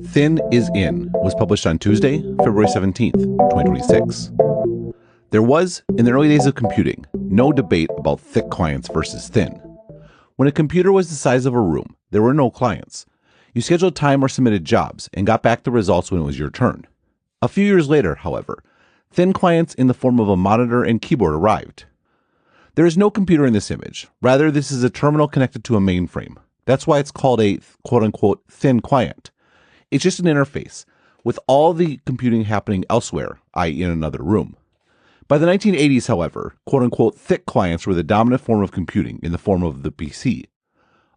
Thin is In was published on Tuesday, February 17th, 2026. There was, in the early days of computing, no debate about thick clients versus thin. When a computer was the size of a room, there were no clients. You scheduled time or submitted jobs and got back the results when it was your turn. A few years later, however, thin clients in the form of a monitor and keyboard arrived. There is no computer in this image. Rather, this is a terminal connected to a mainframe. That's why it's called a quote-unquote thin client. It's just an interface, with all the computing happening elsewhere, i.e. in another room. By the 1980s, however, quote-unquote thick clients were the dominant form of computing in the form of the PC.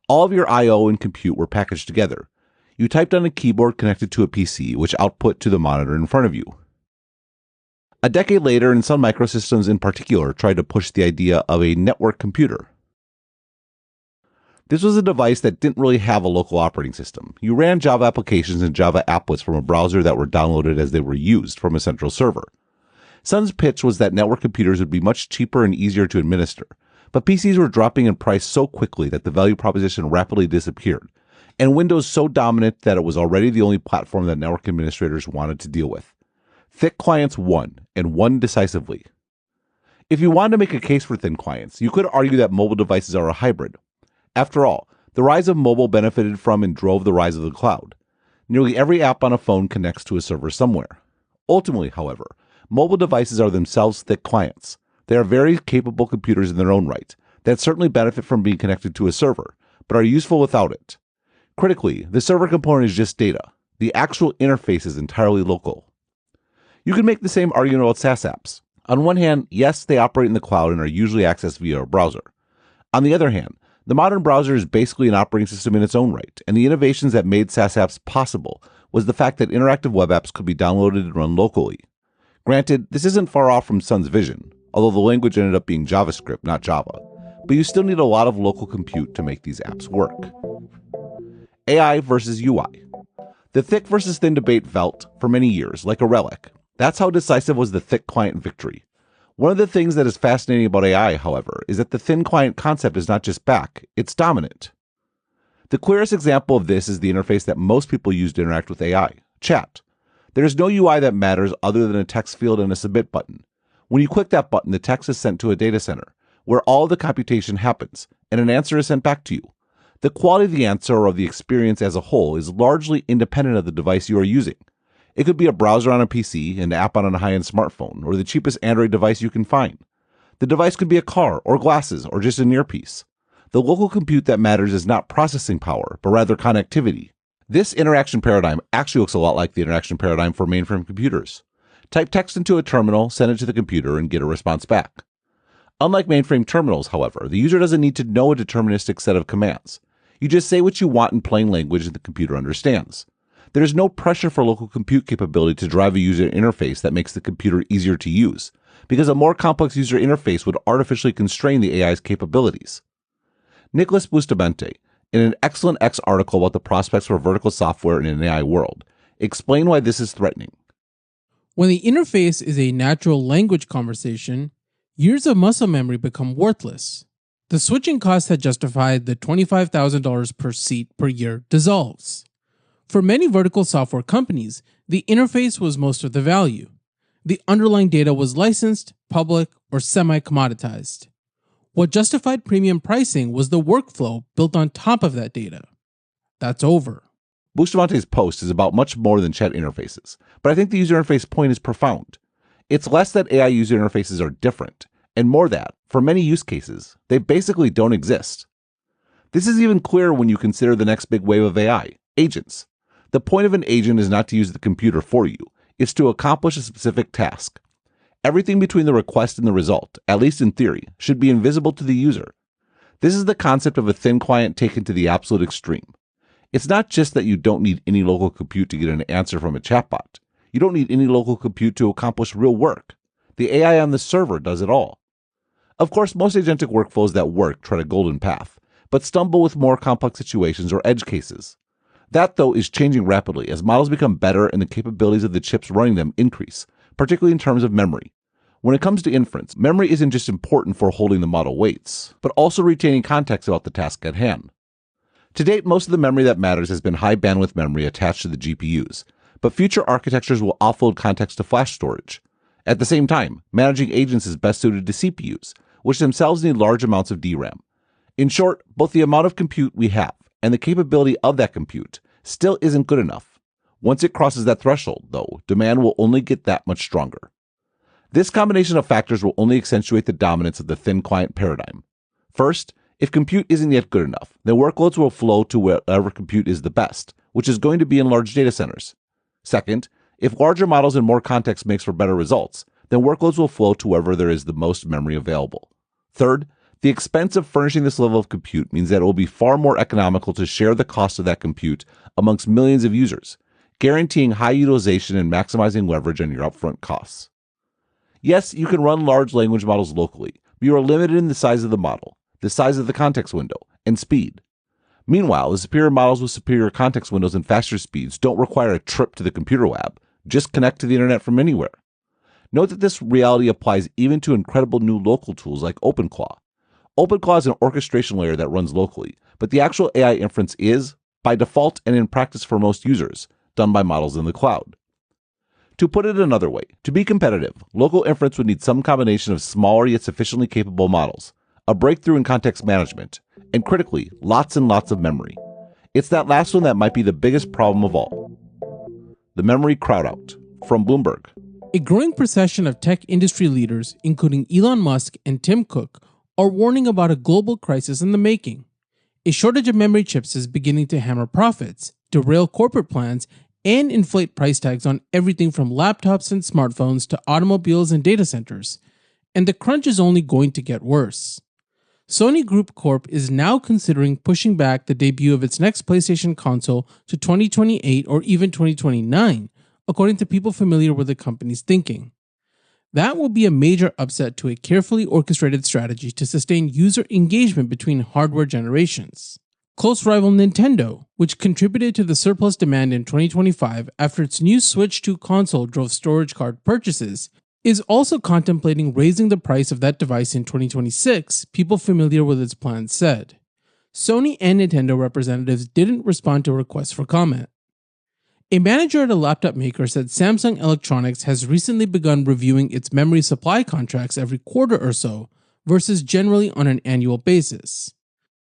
All of your I/O and compute were packaged together. You typed on a keyboard connected to a PC, which output to the monitor in front of you. A decade later, and Sun Microsystems in particular tried to push the idea of a network computer. This was a device that didn't really have a local operating system. You ran Java applications and Java applets from a browser that were downloaded as they were used from a central server. Sun's pitch was that network computers would be much cheaper and easier to administer, but PCs were dropping in price so quickly that the value proposition rapidly disappeared, and Windows so dominant that it was already the only platform that network administrators wanted to deal with. Thick clients won, and won decisively. If you wanted to make a case for thin clients, you could argue that mobile devices are a hybrid. After all, the rise of mobile benefited from and drove the rise of the cloud. Nearly every app on a phone connects to a server somewhere. Ultimately, however, mobile devices are themselves thick clients. They are very capable computers in their own right, that certainly benefit from being connected to a server, but are useful without it. Critically, the server component is just data. The actual interface is entirely local. You can make the same argument about SaaS apps. On one hand, yes, they operate in the cloud and are usually accessed via a browser. On the other hand, the modern browser is basically an operating system in its own right, and the innovations that made SaaS apps possible was the fact that interactive web apps could be downloaded and run locally. Granted, this isn't far off from Sun's vision, although the language ended up being JavaScript, not Java, but you still need a lot of local compute to make these apps work. AI versus UI. The thick versus thin debate felt, for many years, like a relic. That's how decisive was the thick client victory. One of the things that is fascinating about AI, however, is that the thin client concept is not just back, it's dominant. The clearest example of this is the interface that most people use to interact with AI, chat. There is no UI that matters other than a text field and a submit button. When you click that button, the text is sent to a data center, where all the computation happens, and an answer is sent back to you. The quality of the answer or of the experience as a whole is largely independent of the device you are using. It could be a browser on a PC, an app on a high-end smartphone, or the cheapest Android device you can find. The device could be a car, or glasses, or just an earpiece. The local compute that matters is not processing power, but rather connectivity. This interaction paradigm actually looks a lot like the interaction paradigm for mainframe computers. Type text into a terminal, send it to the computer, and get a response back. Unlike mainframe terminals, however, the user doesn't need to know a deterministic set of commands. You just say what you want in plain language and the computer understands. There is no pressure for local compute capability to drive a user interface that makes the computer easier to use, because a more complex user interface would artificially constrain the AI's capabilities. Nicholas Bustamante, in an excellent X article about the prospects for vertical software in an AI world, explained why this is threatening. When the interface is a natural language conversation, years of muscle memory become worthless. The switching cost that justified the $25,000 per seat per year dissolves. For many vertical software companies, the interface was most of the value. The underlying data was licensed, public, or semi-commoditized. What justified premium pricing was the workflow built on top of that data. That's over. Bustamante's post is about much more than chat interfaces, but I think the user interface point is profound. It's less that AI user interfaces are different, and more that, for many use cases, they basically don't exist. This is even clearer when you consider the next big wave of AI, agents. The point of an agent is not to use the computer for you, it's to accomplish a specific task. Everything between the request and the result, at least in theory, should be invisible to the user. This is the concept of a thin client taken to the absolute extreme. It's not just that you don't need any local compute to get an answer from a chatbot. You don't need any local compute to accomplish real work. The AI on the server does it all. Of course, most agentic workflows that work tread a golden path, but stumble with more complex situations or edge cases. That, though, is changing rapidly as models become better and the capabilities of the chips running them increase, particularly in terms of memory. When it comes to inference, memory isn't just important for holding the model weights, but also retaining context about the task at hand. To date, most of the memory that matters has been high bandwidth memory attached to the GPUs, but future architectures will offload context to flash storage. At the same time, managing agents is best suited to CPUs, which themselves need large amounts of DRAM. In short, both the amount of compute we have and the capability of that compute still isn't good enough. Once it crosses that threshold, though, demand will only get that much stronger. This combination of factors will only accentuate the dominance of the thin client paradigm. First, if compute isn't yet good enough, then workloads will flow to wherever compute is the best, which is going to be in large data centers. Second, if larger models and more context makes for better results, then workloads will flow to wherever there is the most memory available. Third, the expense of furnishing this level of compute means that it will be far more economical to share the cost of that compute amongst millions of users, guaranteeing high utilization and maximizing leverage on your upfront costs. Yes, you can run large language models locally, but you are limited in the size of the model, the size of the context window, and speed. Meanwhile, the superior models with superior context windows and faster speeds don't require a trip to the computer lab. Just connect to the internet from anywhere. Note that this reality applies even to incredible new local tools like OpenClaw. OpenClaw is an orchestration layer that runs locally, but the actual AI inference is, by default and in practice for most users, done by models in the cloud. To put it another way, to be competitive, local inference would need some combination of smaller yet sufficiently capable models, a breakthrough in context management, and critically, lots and lots of memory. It's that last one that might be the biggest problem of all. The memory crowd-out, from Bloomberg. A growing procession of tech industry leaders, including Elon Musk and Tim Cook, are warning about a global crisis in the making. A shortage of memory chips is beginning to hammer profits, derail corporate plans, and inflate price tags on everything from laptops and smartphones to automobiles and data centers. And the crunch is only going to get worse. Sony Group Corp is now considering pushing back the debut of its next PlayStation console to 2028 or even 2029, according to people familiar with the company's thinking. That will be a major upset to a carefully orchestrated strategy to sustain user engagement between hardware generations. Close rival Nintendo, which contributed to the surplus demand in 2025 after its new Switch 2 console drove storage card purchases, is also contemplating raising the price of that device in 2026, people familiar with its plans said. Sony and Nintendo representatives didn't respond to requests for comment. A manager at a laptop maker said Samsung Electronics has recently begun reviewing its memory supply contracts every quarter or so, versus generally on an annual basis.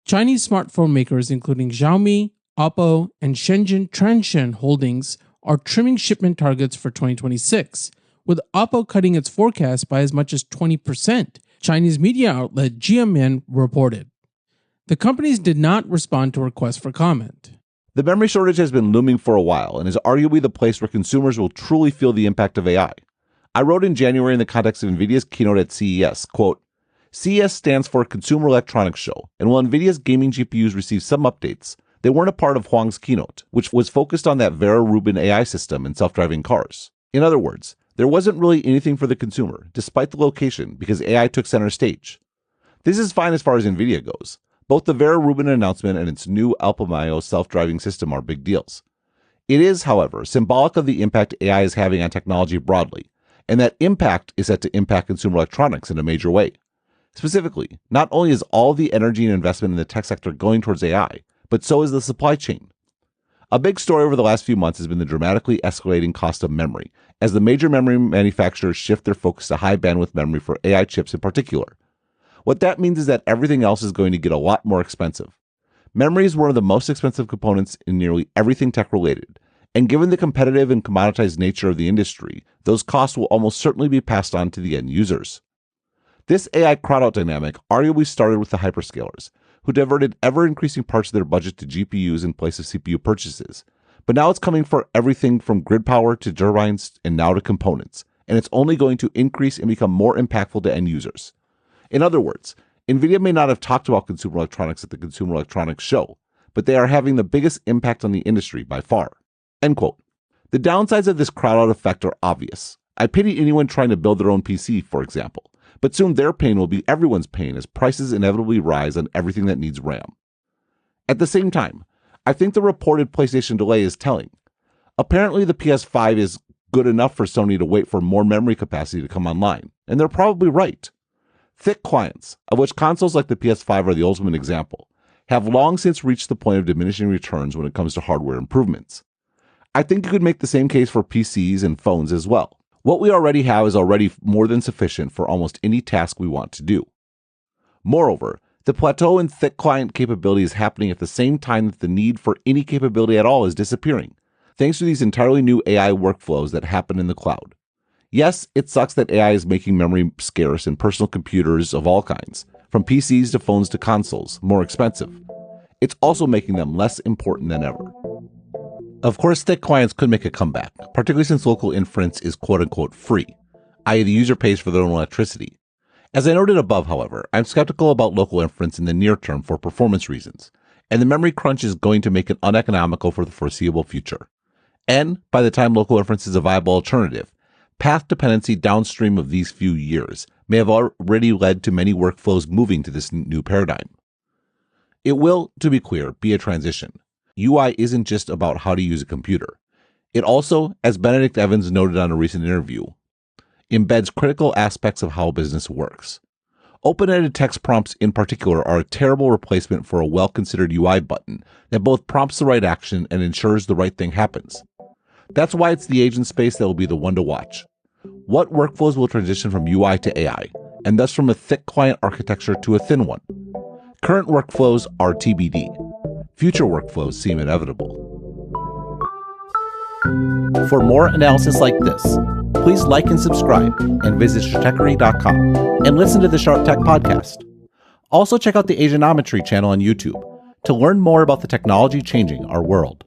Chinese smartphone makers including Xiaomi, Oppo, and Shenzhen Transsion Holdings are trimming shipment targets for 2026, with Oppo cutting its forecast by as much as 20%, Chinese media outlet GMN reported. The companies did not respond to requests for comment. The memory shortage has been looming for a while and is arguably the place where consumers will truly feel the impact of AI. I wrote in January in the context of NVIDIA's keynote at CES, quote, CES stands for Consumer Electronics Show, and while NVIDIA's gaming GPUs received some updates, they weren't a part of Huang's keynote, which was focused on that Vera Rubin AI system and self-driving cars. In other words, there wasn't really anything for the consumer, despite the location, because AI took center stage. This is fine as far as NVIDIA goes. Both the Vera Rubin announcement and its new Alpamayo self-driving system are big deals. It is, however, symbolic of the impact AI is having on technology broadly, and that impact is set to impact consumer electronics in a major way. Specifically, not only is all the energy and investment in the tech sector going towards AI, but so is the supply chain. A big story over the last few months has been the dramatically escalating cost of memory, as the major memory manufacturers shift their focus to high bandwidth memory for AI chips in particular. What that means is that everything else is going to get a lot more expensive. Memory is one of the most expensive components in nearly everything tech-related, and given the competitive and commoditized nature of the industry, those costs will almost certainly be passed on to the end users. This AI crowd-out dynamic arguably started with the hyperscalers, who diverted ever-increasing parts of their budget to GPUs in place of CPU purchases. But now it's coming for everything from grid power to turbines and now to components, and it's only going to increase and become more impactful to end users. In other words, NVIDIA may not have talked about consumer electronics at the Consumer Electronics Show, but they are having the biggest impact on the industry by far. End quote. The downsides of this crowd-out effect are obvious. I pity anyone trying to build their own PC, for example, but soon their pain will be everyone's pain as prices inevitably rise on everything that needs RAM. At the same time, I think the reported PlayStation delay is telling. Apparently the PS5 is good enough for Sony to wait for more memory capacity to come online, and they're probably right. Thick clients, of which consoles like the PS5 are the ultimate example, have long since reached the point of diminishing returns when it comes to hardware improvements. I think you could make the same case for PCs and phones as well. What we already have is already more than sufficient for almost any task we want to do. Moreover, the plateau in thick client capability is happening at the same time that the need for any capability at all is disappearing, thanks to these entirely new AI workflows that happen in the cloud. Yes, it sucks that AI is making memory scarce and personal computers of all kinds, from PCs to phones to consoles, more expensive. It's also making them less important than ever. Of course, thick clients could make a comeback, particularly since local inference is quote-unquote free, i.e. the user pays for their own electricity. As I noted above, however, I'm skeptical about local inference in the near term for performance reasons, and the memory crunch is going to make it uneconomical for the foreseeable future. And by the time local inference is a viable alternative, path dependency downstream of these few years may have already led to many workflows moving to this new paradigm. It will, to be clear, be a transition. UI isn't just about how to use a computer. It also, as Benedict Evans noted on a recent interview, embeds critical aspects of how business works. Open-ended text prompts in particular are a terrible replacement for a well-considered UI button that both prompts the right action and ensures the right thing happens. That's why it's the agent space that will be the one to watch. What workflows will transition from UI to AI, and thus from a thick client architecture to a thin one? Current workflows are TBD. Future workflows seem inevitable. For more analysis like this, please like and subscribe and visit Stratechery.com and listen to the Sharp Tech podcast. Also check out the Agentometry channel on YouTube to learn more about the technology changing our world.